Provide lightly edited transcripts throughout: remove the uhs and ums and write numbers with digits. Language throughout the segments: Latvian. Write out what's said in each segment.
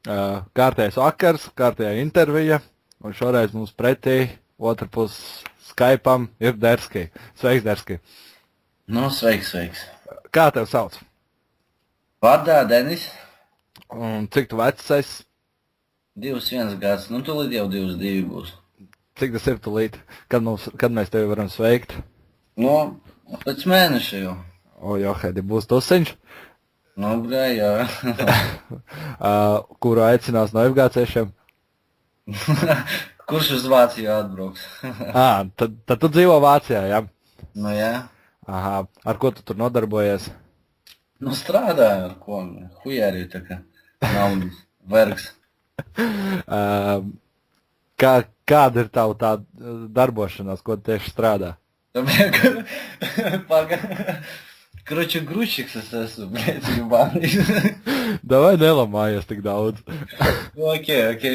Kārtējais vakars, kārtējā intervija, un šoreiz mums pretī otra pus Skype'am ir Derski. Sveiks, Derski. Nu, sveiks, sveiks. Kā tev sauc? Vārdā Denis, Un cik tu vecs esi? 21 gads, nu tūlīt jau 22 būs. Cik tas ir tulīt? Kad mēs tevi varam sveikt? Nu, pēc mēneša jau. O, Johedi, būs tusiņš, Nu, brē, jā. kuru aicinās no FGC-šiem. Kurš uz Vāciju atbrauks? Tad tu dzīvo Vācijā, jā? Nu, jā. Aha, ar ko tu tur nodarbojies? Nu, strādāju ar ko. Hujēri tā kā naudas, vergs. Kāda ir tava tā darbošanās, ko tu tieši strādā? Короче, грузчик es esmu, blēd, jubānīs. Davai nelamājies tik daudz. Ok,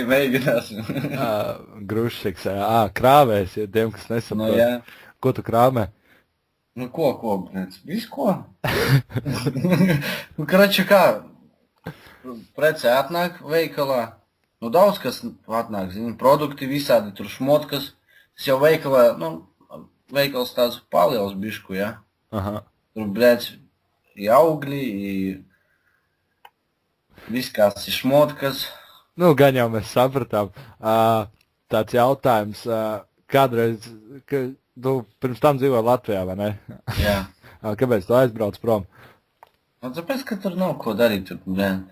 mēģināsim. Grušiks, krāvējs, ja tiem, kas nesaprot. Nu, jā. Ko tu krāmē? Nu, ko, blēd? Visu ko? Nu, короче, kā? Prece atnāk veikalā. Nu, daudz kas atnāk, zini, produkti visādi, tur šmotkas. Tas jau veikalā, nu, veikals tāds paliels bišku, jā. Aha. Tur, blēd, i augļi, viss kāds ir šmotkas. Nu, gan jau mēs sapratām. Tāds jautājums, kādreiz, tu pirms tam dzīvoji Latvijā, vai ne? Jā. Kāpēc tu aizbrauc prom? Nu, tāpēc, ka tur nav ko darīt, tur, blēd.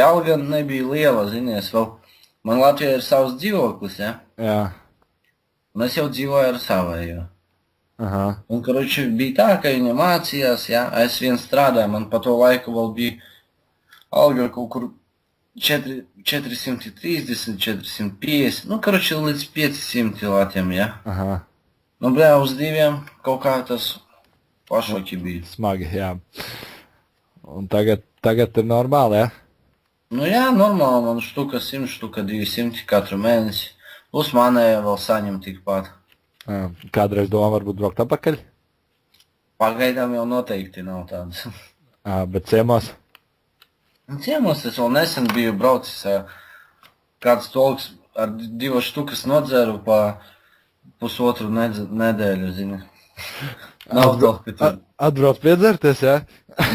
Alga nebija liela, zinies, vēl. Man Latvijā ir savs dzīvoklis, jā. Jā. Un es jau dzīvoju ar savējo. Aha. Un, karoči, bija tā, ka viņa mācījās, jā, es viens strādāju, man pa to laiku vēl bija alga kaut kur 430, 450, nu, karoči, līdz 500 latiem, jā. Aha. Nu, blē, uz diviem kaut kā tas pašoki bija. Smagi, jā. Un tagad ir normāli, jā? Nu, jā, normāli, man štuka 100, štuka 200 katru mēnesi. Plus manēja vēl saņem tikpat. Kādreiz domā varbūt braukt atpakaļ? Pagaidām jau noteikti nav tādas. Bet ciemos? Ciemos es vēl nesen biju braucis, kāds tolks ar 2 štukas nodzēru pa pusotru nedēļu, zini. Nav tolki tur. Atbrauc piedzerties, jā?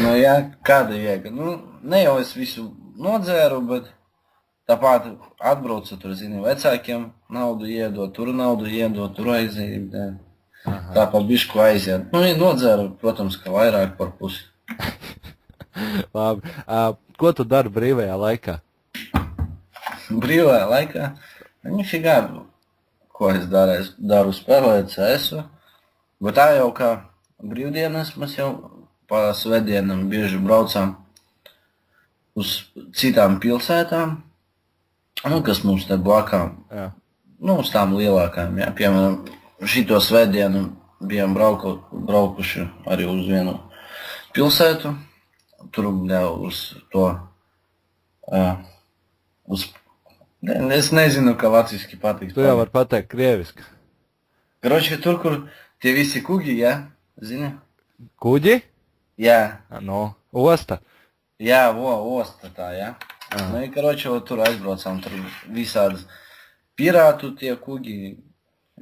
Nu jā, kāda jēga? Nu, ne jau es visu nodzēru, bet tāpat atbraucu tur, zini, vecākiem naudu iedot, tur aiziet. Tā pa bišku aiziet. Nu, ja nodzēru, protams, ka vairāk par pusi. Labi. Ko tu dari brīvajā laikā? Brīvajā laikā? Nifigā, ko es daru? Es daru spēlēt CS-u. Bet tā jau kā brīvdienas mēs jau pa svētdienam bieži braucām uz citām pilsētām. Nu, kas mums te blakām. Jā. Nu, uz tām lielākām, jā. Piemēram, šito svētdienu bijām braukuši arī uz vienu pilsētu. Tur, jā, uz to, es nezinu, kā latviski patiks. Tu jau vari pateikt krieviski. Karoči, tur, kur tie visi kuģi, jā, zini? Kuģi? Jā. No, osta. Jā, osta tā, jā. Nu, karoči, tur aizbraucām, tur visādas pirātu tie kuģi,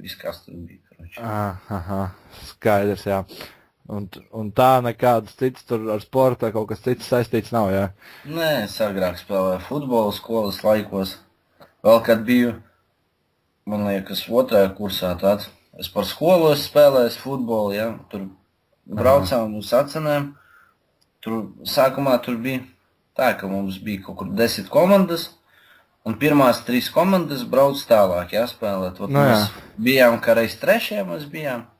viss kas tur bija, karoči. Aha, skaidrs, jā. Un tā nekādas citas tur ar sporta kaut kas cits saistīts nav, jā? Nē, es agrāk spēlēju futbolu skolas laikos. Vēl kad biju, man liekas, 2. kursā tāds. Es par skolu spēlēju futbolu, jā. Tur braucām uz sacenēm. Tur sākumā tur bija tā, ka mums bija kaut kur 10 komandas. Un pirmās 3 komandas brauc tālāk, jā, spēlēt. Nu, jā. Mēs bijām, ka reiz 3. mēs bijām.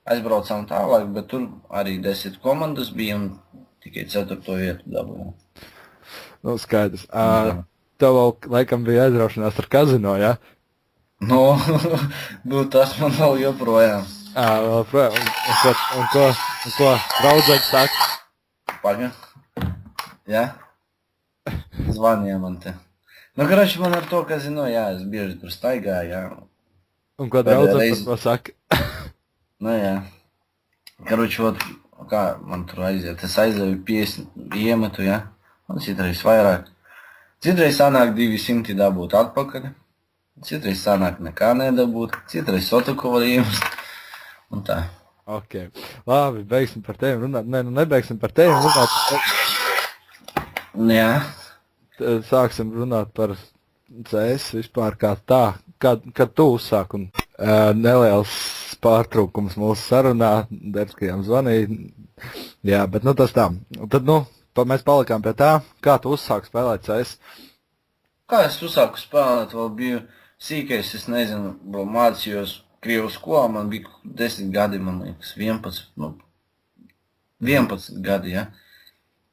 Aizbraucām tālāk, bet tur arī 10 komandas bija un tikai 4. vietu dabūjām. Nu, skaidrs. Tev vēl laikam bija aizraušanās ar kazino, jā? Nu, tas man vēl joprojām. Vēl projām. Un ko draudzēks saka? Paga. Jā? Zvanīja man te. Nu, karoči, man ar to kazino, jā, es bieži tur staigāju, jā. Un ko draudzēks par to saka? Nu, jā. Karoči, kā man tur aiziet? Es aizdevu 50 iemetu, jā. Man citreiz vairāk. Citreiz sanāk 200 dabūt atpakaļ, citreiz sanāk nekā nedabūt, citreiz sotuku var iemest. Un tā. Ok. Labi, beigsim par tevi runāt. Nē, nu nebeigsim par tevi runāt. Jā. Sāksim runāt par CS vispār kā tā. Kad tu uzsāk un neliels pārtraukums mūsu sarunā, Derskajam zvanīja. Jā, bet nu tas tā. Tad, nu, mēs palikām pie tā, kā tu uzsāk spēlēt CS. Kā es uzsāku spēlēt, vēl biju sīkais, es nezinu, vēl mācījos Krievu skolā, man bija 10 gadi, man liekas, 11 gadi, ja.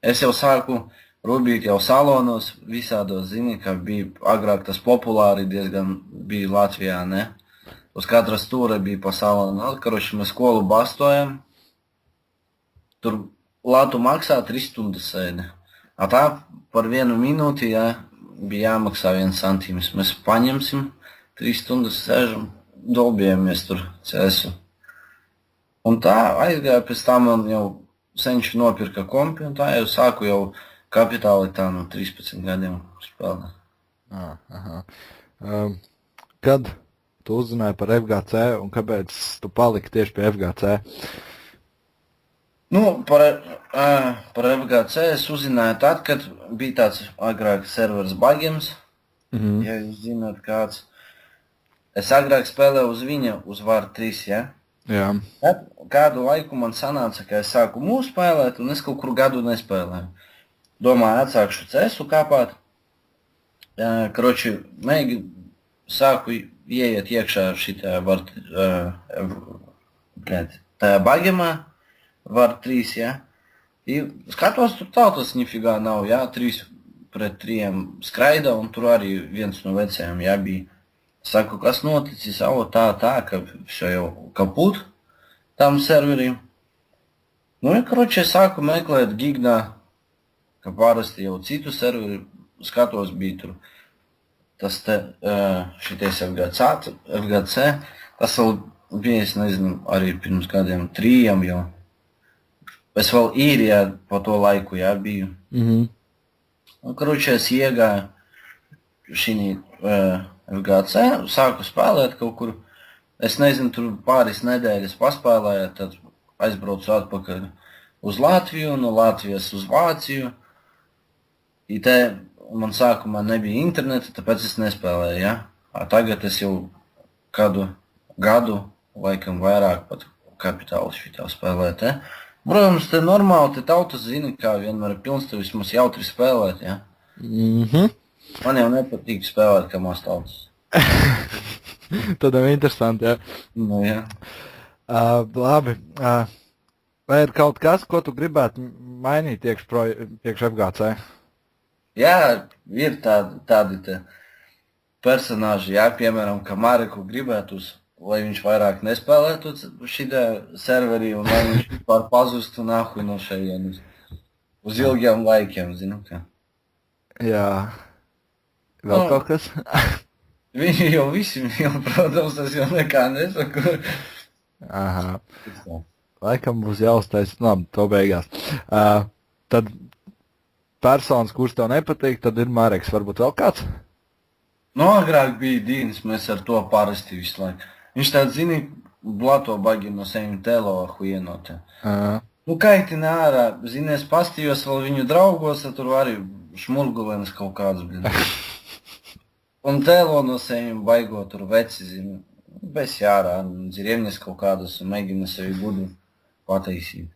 Es jau sāku rubīt jau salonos, visādos, zini, ka bija agrāk tas populāri diezgan bija Latvijā, ne? Uz katra stūra bija pa salonu. Karoči, mēs skolu bastojam, tur latu maksā 3 stundas sēdi. A tā par 1 minūti, ja, bija jāmaksā 1 centīms. Mēs paņemsim, 3 stundas sēžam, dolbējamies tur CS-u. Un tā aizgāja, pēc tam man jau senči nopirka kompi, un tā jau sāku jau kapitāli tā no 13 gadiem spēlēt. Kad tu uzzināji par FGC un kāpēc tu paliki tieši pie FGC? Nu, par FGC es uzzināju tad, kad bija tāds agrāk servers Bagims, ja jūs zināt kāds. Es agrāk spēlēju uz viņa, uz VAR 3, ja? Jā. Kādu laiku man sanāca, ka es sāku mūsu spēlēt, un es kaut kur gadu nespēlēju. Domāju, atsākšu CS-u kāpāt. Karoči, sāku ieiet iekšā šitā VAR, tajā Bagimā, VAR 3, ja? I skatos, tur tautas nifigā nav, ja? 3 pret 3 skraida, un tur arī viens no vecajiem, ja, bija. Saku, kas noticis, tā, ka šo jau kaput tam serveriem. Nu, ja, karoči, es sāku meklēt Gignā, ka parasti jau citu serveri skatos bija tur. Tas te, šitais FGC, tas vēl bija, es nezinu, arī pirms kādiem 3 jau. Es vēl īrijā pa to laiku, jā, biju. Un, karoči, es iegāju šī FGC, sāku spēlēt kaut kur, es nezinu, tur pāris nedēļas paspēlēju, tad aizbraucu atpakaļ uz Latviju, no Latvijas uz Vāciju. I te man sākumā nebija interneta, tāpēc es nespēlēju, ja? Tagad es jau kādu gadu, laikam vairāk pat kapitāli šitā spēlēt, ja? Protams, te normāli, te tautas zina, kā vienmēr ir pilns, te vismaz jautri spēlēt, ja? Man jau nepatīk spēlēt, kā maz tautas. Tādam interesanti, jā. Nu, jā. Labi. Vai ir kaut kas, ko tu gribētu mainīt iekš FGC? Jā, ir tādi te personāži, jā, piemēram, ka Mareku gribētu, lai viņš vairāk nespēlētu šitā serverī un lai viņš vispār pazustu nahuj no šejienes. Uz ilgiem laikiem, zinu, kā. Jā. Vēl kaut kas? Viņi jau visi, protams, tas jau nekā nesaku. Aha. Laikam būs jāuztais, labi, to beigās. Tad personas, kurš tev nepatīk, tad ir Mareks, varbūt vēl kāds? Nu, agrāk bija Dīnis, mēs ar to parasti visu laiku. Viņš tāds, zini, blato bagi no sevim telo huienotē. Nu, kaitina ārā, zini, es pastījos vēl viņu draugos, tur arī šmurgulenes kaut kāds, blin. Un tēlo no sevim baigo tur veci, zini, bez jārā, dzirieņas kaut kādas un mēģina sevi gudu pataisīt.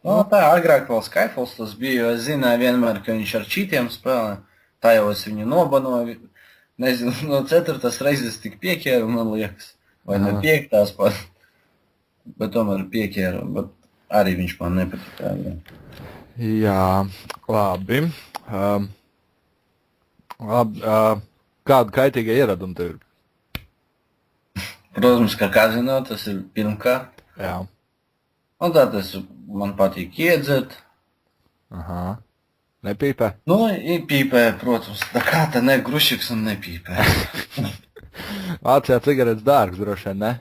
Nu, tā, agrāk vēl Skyfalls tas bija, jo es zināju vienmēr, ka viņš ar čītiem spēlē. Tā jau es viņu nobanoju, nezinu, no 4. reizes tik pieķēru, man liekas, vai ne 5. pat, bet tomēr pieķēru, bet arī viņš man nepatīk. Jā, labi. Kādu kaitīgu ieradumi tev ir? Protams, ka kazino tas ir pirmkārt. Jā. Un tā tas man patīk iedzert. Aha. Nepīpē? Nu, pīpē, protams. Tā kā tā ne grušiks un nepīpē. Vācijā cigaretes dārgs droši vien, ne?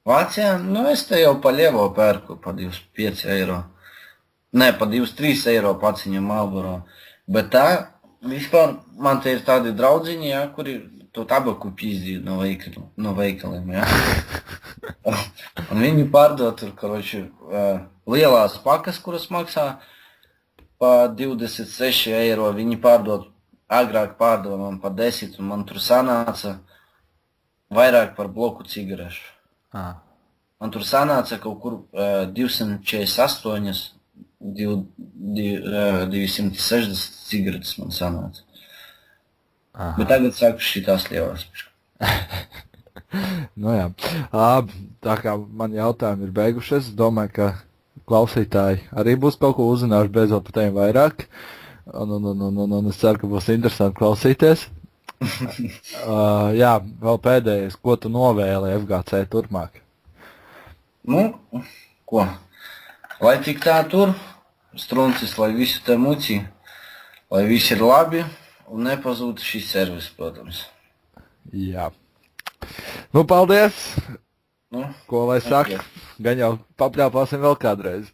Vācijā, nu es te jau pa lievo pērku pa 25 eiro. Ne, pa 23 eiro paciņam Marlboro. Bet tā Vispār man te ir tādi draudziņi, ja, kuri to tabaku pīzdīja no veikaliem, ja. Un viņi pārdod tur, karoči, lielās pakas, kuras maksā pa 26 eiro, viņi agrāk pārdod man pa 10, un man tur sanāca vairāk par bloku cigarešu. Man tur sanāca kaut kur 248, 260 cigaretes man sanāca. Aha. Bet tagad sāku šitās lielās. Nu jā. Tā kā man jautājumi ir beigušies, es domāju, ka klausītāji arī būs kaut ko uzzinājuši beidzot par tiem vairāk. Un es ceru, ka būs interesanti klausīties. Jā, vēl pēdējais, ko tu novēli FGC turpmāk? Nu, ko? Lai tik tā tur, struncis, lai visu te muci, lai viss ir labi un nepazūtu šis servis, protams. Jā. Nu, paldies! Nu, Ko lai saka? Gan jau papļāpāsim vēl kādreiz.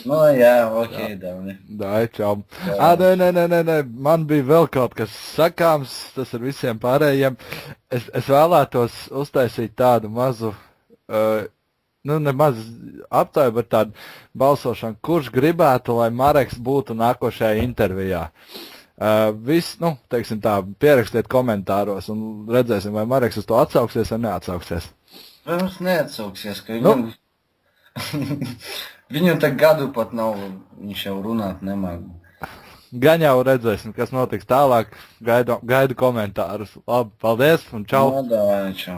nu jā, ok, Dāvni. Dai, čau. Nē, man bija vēl kaut kas sakāms, tas ar visiem pārējiem. Es vēlētos uztaisīt tādu mazu, nemaz aptāju, bet tādu balsošanu, kurš gribētu, lai Mareks būtu nākošajā intervijā. Viss, teiksim tā, pierakstiet komentāros un redzēsim, vai Mareks uz to atsauksies vai neatsauksies. Protams, neatsauksies, ka viņam... Viņu tā gadu pat nav, viņš jau runāt nemāk. Gan jau redzēsim, kas notiks tālāk, gaidu komentārus. Labi, paldies un čau! Nodāvāju, čau!